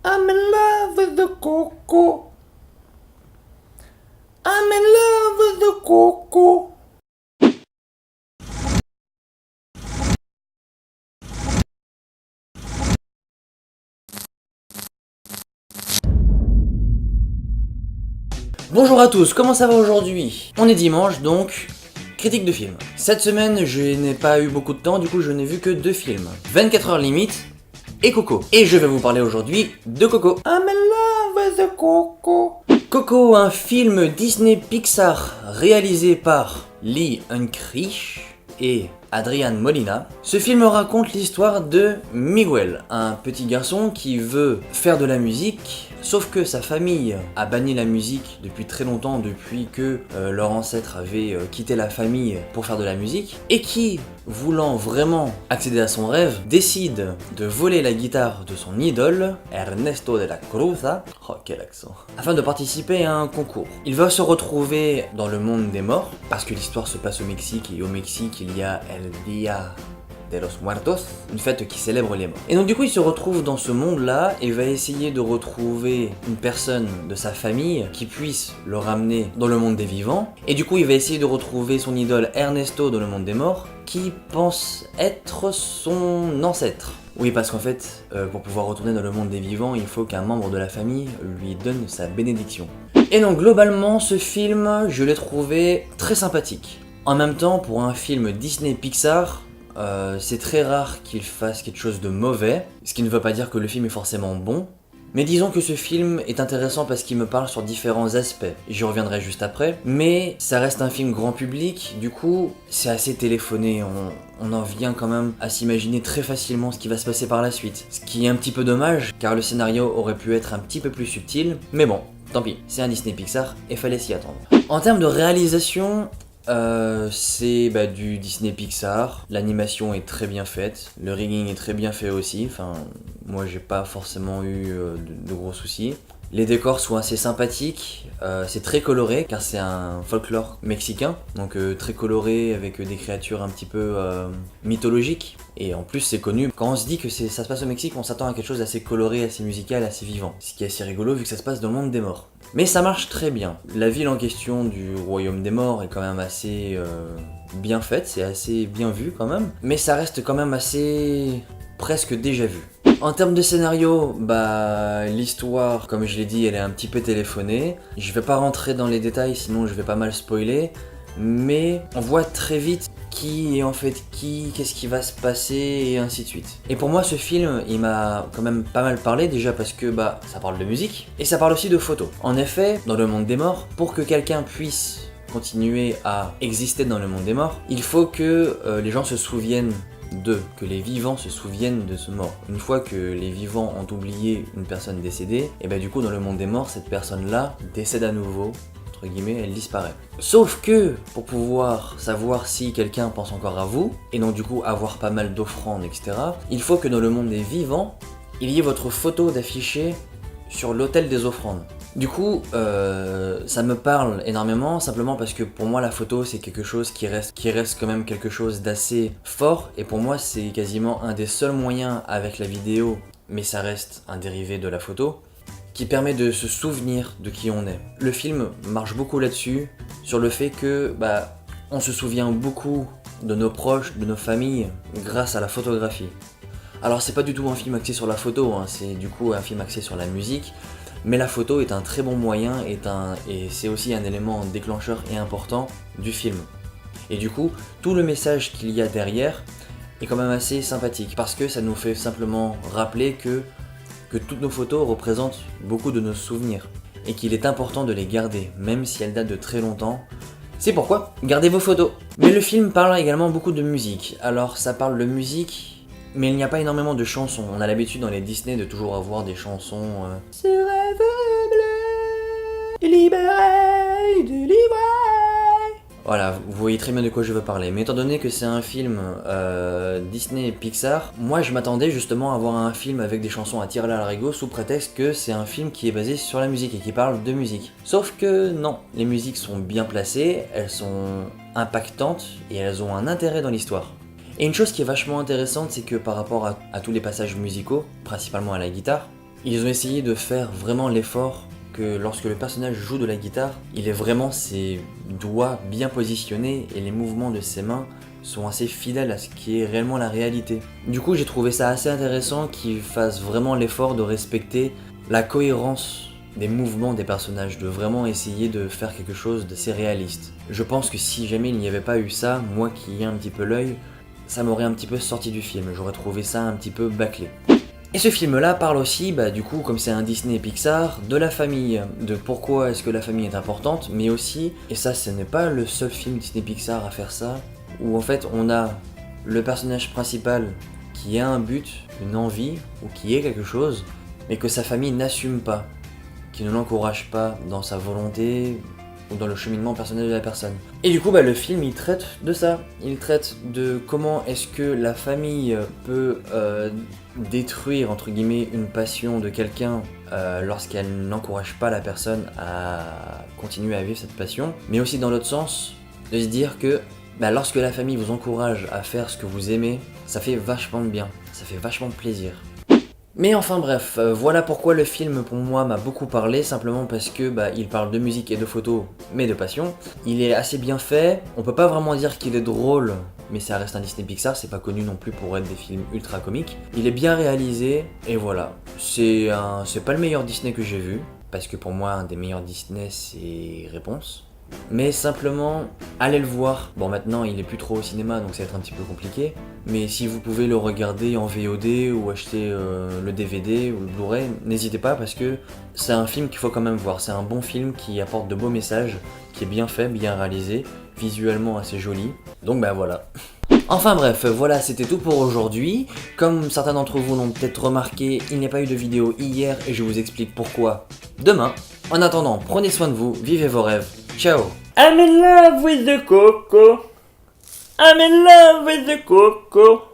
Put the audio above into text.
I'm in love with the coco. I'm in love with the coco. Bonjour à tous, comment ça va aujourd'hui? On est dimanche donc, critique de film. Cette semaine, je n'ai pas eu beaucoup de temps, du coup je n'ai vu que 2 films. 24 heures limite et Coco. Et je vais vous parler aujourd'hui de Coco. I'm in love with the Coco. Coco, un film Disney Pixar réalisé par Lee Unkrich et Adrian Molina. Ce film raconte l'histoire de Miguel, un petit garçon qui veut faire de la musique, sauf que sa famille a banni la musique depuis très longtemps, depuis que leur ancêtre avait quitté la famille pour faire de la musique, et qui, voulant vraiment accéder à son rêve, décide de voler la guitare de son idole, Ernesto de la Cruza, oh quel accent, afin de participer à un concours. Il va se retrouver dans le monde des morts, parce que l'histoire se passe au Mexique, et au Mexique il y a El Día de los Muertos, une fête qui célèbre les morts. Et donc du coup il se retrouve dans ce monde-là et va essayer de retrouver une personne de sa famille qui puisse le ramener dans le monde des vivants. Et du coup il va essayer de retrouver son idole Ernesto dans le monde des morts, qui pense être son ancêtre. Oui, parce qu'en fait, pour pouvoir retourner dans le monde des vivants, il faut qu'un membre de la famille lui donne sa bénédiction. Et donc globalement, ce film, je l'ai trouvé très sympathique. En même temps, pour un film Disney Pixar, c'est très rare qu'il fasse quelque chose de mauvais, ce qui ne veut pas dire que le film est forcément bon. Mais disons que ce film est intéressant parce qu'il me parle sur différents aspects, j'y reviendrai juste après, mais ça reste un film grand public, du coup c'est assez téléphoné, on en vient quand même à s'imaginer très facilement ce qui va se passer par la suite. Ce qui est un petit peu dommage, car le scénario aurait pu être un petit peu plus subtil, mais bon, tant pis, c'est un Disney Pixar et fallait s'y attendre. En termes de réalisation, c'est du Disney Pixar, l'animation est très bien faite, le rigging est très bien fait aussi, enfin moi j'ai pas forcément eu de gros soucis. Les décors sont assez sympathiques, c'est très coloré car c'est un folklore mexicain, donc très coloré avec des créatures un petit peu mythologiques. Et en plus c'est connu, quand on se dit que ça se passe au Mexique, on s'attend à quelque chose d'assez coloré, assez musical, assez vivant. Ce qui est assez rigolo vu que ça se passe dans le monde des morts. Mais ça marche très bien. La ville en question du royaume des morts est quand même assez bien faite, c'est assez bien vu quand même. Mais ça reste quand même assez presque déjà vu. En termes de scénario, l'histoire, comme je l'ai dit, elle est un petit peu téléphonée. Je vais pas rentrer dans les détails, sinon je vais pas mal spoiler. Mais on voit très vite qui est en fait qui, qu'est-ce qui va se passer et ainsi de suite. Et pour moi ce film il m'a quand même pas mal parlé, déjà parce que ça parle de musique et ça parle aussi de photos. En effet, dans le monde des morts, pour que quelqu'un puisse continuer à exister dans le monde des morts, il faut que les gens se souviennent que les vivants se souviennent de ce mort. Une fois que les vivants ont oublié une personne décédée, et du coup dans le monde des morts, cette personne-là décède à nouveau, entre guillemets, elle disparaît. Sauf que, pour pouvoir savoir si quelqu'un pense encore à vous, et donc du coup avoir pas mal d'offrandes, etc., il faut que dans le monde des vivants, il y ait votre photo d'affiché sur l'autel des offrandes. Du coup, ça me parle énormément, simplement parce que pour moi la photo c'est quelque chose qui reste quand même quelque chose d'assez fort, et pour moi c'est quasiment un des seuls moyens avec la vidéo, mais ça reste un dérivé de la photo, qui permet de se souvenir de qui on est. Le film marche beaucoup là-dessus, sur le fait que on se souvient beaucoup de nos proches, de nos familles, grâce à la photographie. Alors c'est pas du tout un film axé sur la photo, c'est du coup un film axé sur la musique, mais la photo est un très bon moyen, et c'est aussi un élément déclencheur et important du film. Et du coup, tout le message qu'il y a derrière est quand même assez sympathique, parce que ça nous fait simplement rappeler que toutes nos photos représentent beaucoup de nos souvenirs, et qu'il est important de les garder, même si elles datent de très longtemps. C'est pourquoi, gardez vos photos. Mais le film parle également beaucoup de musique. Alors ça parle de musique, mais il n'y a pas énormément de chansons. On a l'habitude dans les Disney de toujours avoir des chansons Ce rêve bleu, libéré, délivré. Voilà, vous voyez très bien de quoi je veux parler. Mais étant donné que c'est un film Disney et Pixar, moi je m'attendais justement à voir un film avec des chansons à tirer à l'arigot, sous prétexte que c'est un film qui est basé sur la musique et qui parle de musique. Sauf que non, les musiques sont bien placées, elles sont impactantes et elles ont un intérêt dans l'histoire. Et une chose qui est vachement intéressante, c'est que par rapport à tous les passages musicaux, principalement à la guitare, Ils ont essayé de faire vraiment l'effort que lorsque le personnage joue de la guitare, il est vraiment ses doigts bien positionnés et les mouvements de ses mains sont assez fidèles à ce qui est réellement la réalité. Du coup, j'ai trouvé ça assez intéressant qu'ils fassent vraiment l'effort de respecter la cohérence des mouvements des personnages, de vraiment essayer de faire quelque chose d'assez réaliste. Je pense que si jamais il n'y avait pas eu ça, moi qui ai un petit peu l'œil, ça m'aurait un petit peu sorti du film, j'aurais trouvé ça un petit peu bâclé. Et ce film-là parle aussi, du coup, comme c'est un Disney Pixar, de la famille, de pourquoi est-ce que la famille est importante, mais aussi, et ça ce n'est pas le seul film Disney Pixar à faire ça, où en fait on a le personnage principal qui a un but, une envie, ou qui est quelque chose, mais que sa famille n'assume pas, qui ne l'encourage pas dans sa volonté, ou dans le cheminement personnel de la personne. Et du coup, le film, il traite de ça. Il traite de comment est-ce que la famille peut détruire, entre guillemets, une passion de quelqu'un lorsqu'elle n'encourage pas la personne à continuer à vivre cette passion. Mais aussi dans l'autre sens, de se dire que lorsque la famille vous encourage à faire ce que vous aimez, ça fait vachement de bien, ça fait vachement de plaisir. Mais enfin bref, voilà pourquoi le film pour moi m'a beaucoup parlé, simplement parce que il parle de musique et de photos, mais de passion. Il est assez bien fait, on peut pas vraiment dire qu'il est drôle, mais ça reste un Disney Pixar, c'est pas connu non plus pour être des films ultra comiques. Il est bien réalisé, et voilà. C'est pas le meilleur Disney que j'ai vu, parce que pour moi un des meilleurs Disney c'est Réponse. Mais simplement, allez le voir. Bon, maintenant il est plus trop au cinéma donc ça va être un petit peu compliqué. Mais si vous pouvez le regarder en VOD ou acheter le DVD ou le Blu-ray, n'hésitez pas parce que c'est un film qu'il faut quand même voir. C'est un bon film qui apporte de beaux messages, qui est bien fait, bien réalisé, visuellement assez joli. Donc voilà. Enfin bref, voilà, c'était tout pour aujourd'hui. Comme certains d'entre vous l'ont peut-être remarqué, il n'y a pas eu de vidéo hier et je vous explique pourquoi demain. En attendant, prenez soin de vous, vivez vos rêves. Ciao. I'm in love with the coco. I'm in love with the coco.